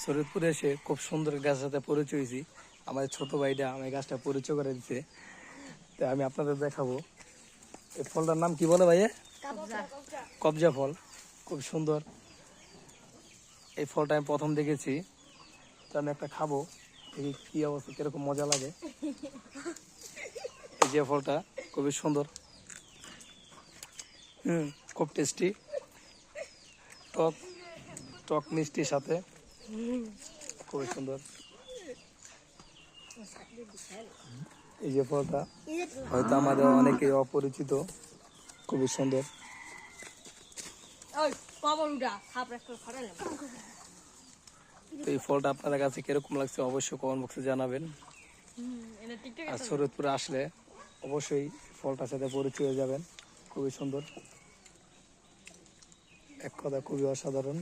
শরীয়তপুরে এসে খুব সুন্দর গাছের সাথে পরিচয় হয়েছি। আমাদের ছোট ভাইটা আমি গাছটা পরিচয় করে দিচ্ছে, তো আমি আপনাদের দেখাবো। এই ফলটার নাম কি বলে ভাইয়া? কবজা ফল। খুব সুন্দর এই ফলটা আমি প্রথম দেখেছি, তো আমি একটা খাবো, দেখি কি অবস্থা, কিরকম মজা লাগে। এই যে ফলটা খুবই সুন্দর, খুব টেস্টি, টক টক মিষ্টির সাথে, খুবই সুন্দর। এই যে ফলটা হয়তো আমাদের অনেকে অপরিচিত, খুবই সুন্দর। তো এই ফলটা আপনাদের কাছে কিরকম লাগছে অবশ্যই কমেন্ট বক্সে জানাবেন। আর শরীয়তপুরে আসলে অবশ্যই ফলটার সাথে পরিচয় হয়ে যাবেন, খুবই সুন্দর, এক কথা খুবই অসাধারণ।